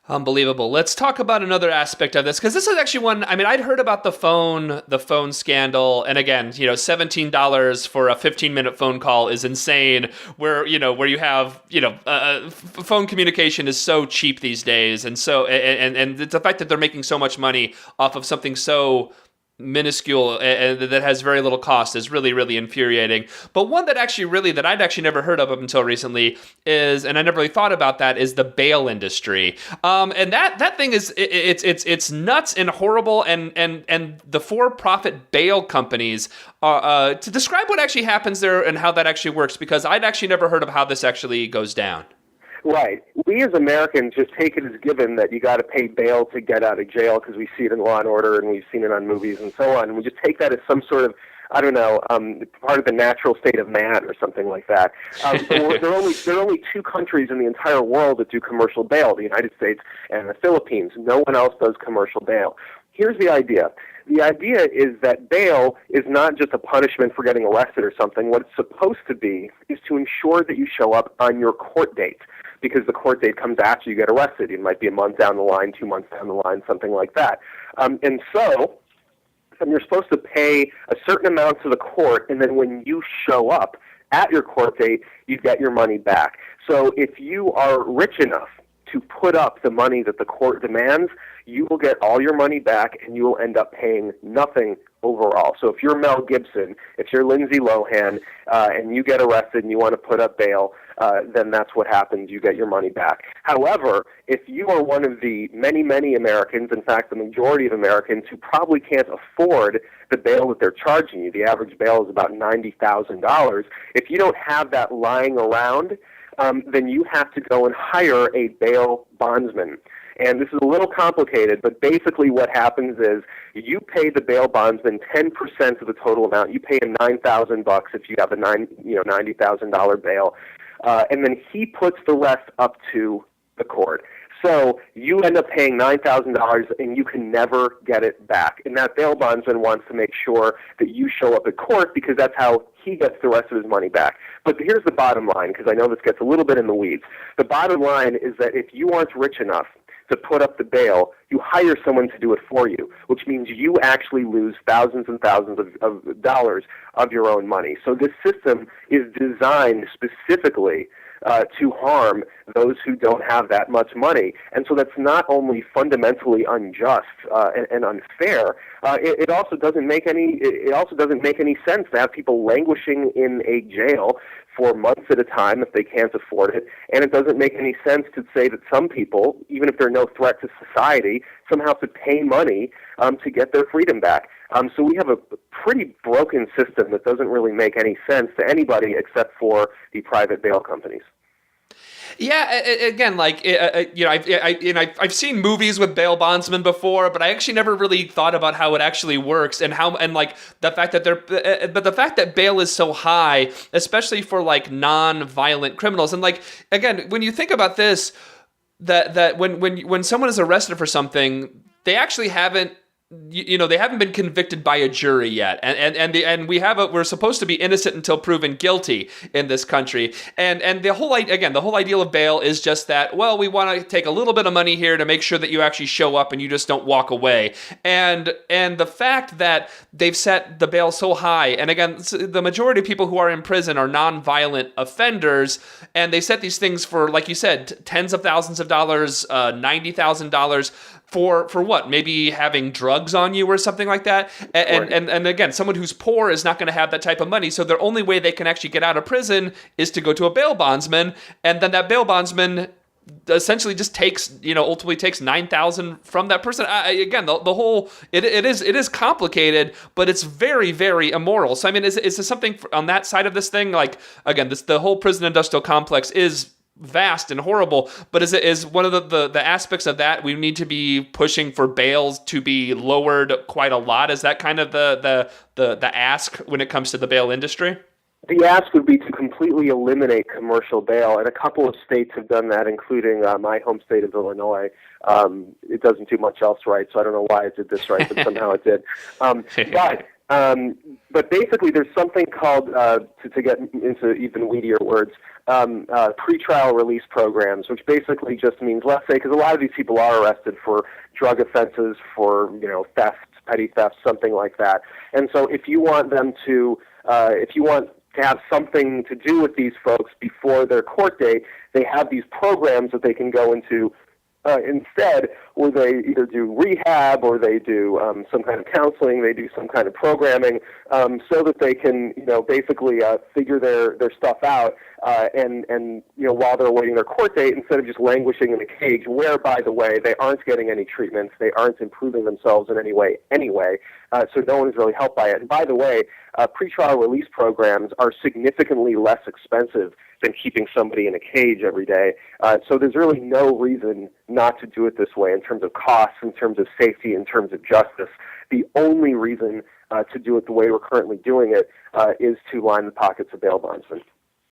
Unbelievable. Let's talk about another aspect of this because this is actually one. I mean, I'd heard about the phone scandal, and again, $17 for a 15-minute phone call is insane. Where you have phone communication is so cheap these days, and so and the fact that they're making so much money off of something so minuscule and that has very little cost is really, really infuriating. But one that I'd actually never heard of up until recently is, and I never really thought about that, is the bail industry. And that thing is it's nuts and horrible. And the for-profit bail companies to describe what actually happens there and how that actually works, because I'd actually never heard of how this actually goes down. Right. We as Americans just take it as given that you got to pay bail to get out of jail because we see it in Law and Order and we've seen it on movies and so on. And we just take that as some sort of, I don't know, part of the natural state of man or something like that. There are only two countries in the entire world that do commercial bail, the United States and the Philippines. No one else does commercial bail. Here's the idea. The idea is that bail is not just a punishment for getting arrested or something. What it's supposed to be is to ensure that you show up on your court date, because the court date comes after you get arrested. It might be a month down the line, 2 months down the line, something like that. And so you're supposed to pay a certain amount to the court, and then when you show up at your court date, you get your money back. So if you are rich enough to put up the money that the court demands, you will get all your money back and you will end up paying nothing overall. So if you're Mel Gibson, if you're Lindsay Lohan, and you get arrested and you want to put up bail, then that's what happens. You get your money back. However, if you are one of the many, many Americans, in fact, the majority of Americans who probably can't afford the bail that they're charging you, the average bail is about $90,000. If you don't have that lying around, then you have to go and hire a bail bondsman. And this is a little complicated, but basically what happens is you pay the bail bondsman 10% of the total amount. You pay him $9,000 if you have a $90,000 bail, and then he puts the rest up to the court. So you end up paying $9,000 and you can never get it back. And that bail bondsman wants to make sure that you show up at court because that's how he gets the rest of his money back. But here's the bottom line, because I know this gets a little bit in the weeds. The bottom line is that if you aren't rich enough to put up the bail, you hire someone to do it for you, which means you actually lose thousands and thousands of dollars of your own money. So this system is designed specifically to harm those who don't have that much money. And so that's not only fundamentally unjust and unfair, it also doesn't make any sense to have people languishing in a jail for months at a time if they can't afford it. And it doesn't make any sense to say that some people, even if they're no threat to society, somehow have to pay money to get their freedom back. So we have a pretty broken system that doesn't really make any sense to anybody except for the private bail companies. Yeah, again, like I've seen movies with bail bondsmen before, but I actually never really thought about how it actually works and like the fact that but the fact that bail is so high, especially for like non-violent criminals, and like again, when you think about this, that when someone is arrested for something, they actually haven't. They haven't been convicted by a jury yet, and we're supposed to be innocent until proven guilty in this country, and the whole ideal of bail is just that. Well, we want to take a little bit of money here to make sure that you actually show up and you just don't walk away, and the fact that they've set the bail so high, and again, the majority of people who are in prison are non-violent offenders, and they set these things for, like you said, tens of thousands of dollars, $90,000. For what? Maybe having drugs on you or something like that. And again, someone who's poor is not going to have that type of money. So the only way they can actually get out of prison is to go to a bail bondsman. And then that bail bondsman essentially just ultimately takes $9,000 from that person. Again, the whole, it is complicated, but it's very, very immoral. So, I mean, is there something on that side of this thing? Like, again, the whole prison industrial complex is vast and horrible, but is one of the aspects of that we need to be pushing for bails to be lowered quite a lot? Is that kind of the ask when it comes to the bail industry? The ask would be to completely eliminate commercial bail, and a couple of states have done that, including my home state of Illinois. It doesn't do much else right, so I don't know why it did this right, but somehow it did. But basically, there's something called, to get into even weedier words, pretrial release programs, which basically just means, let's say, because a lot of these people are arrested for drug offenses, for theft, petty theft, something like that. And so, if you want them to, if you want to have something to do with these folks before their court date, they have these programs that they can go into instead, where they either do rehab or they do some kind of counseling, they do some kind of programming, so that they can, basically figure their stuff out, and while they're awaiting their court date, instead of just languishing in a cage, where, by the way, they aren't getting any treatments, they aren't improving themselves in any way anyway, so no one is really helped by it. And by the way, pretrial release programs are significantly less expensive than keeping somebody in a cage every day. So there's really no reason not to do it this way in terms of costs, in terms of safety, in terms of justice. The only reason to do it the way we're currently doing it is to line the pockets of bail bondsmen.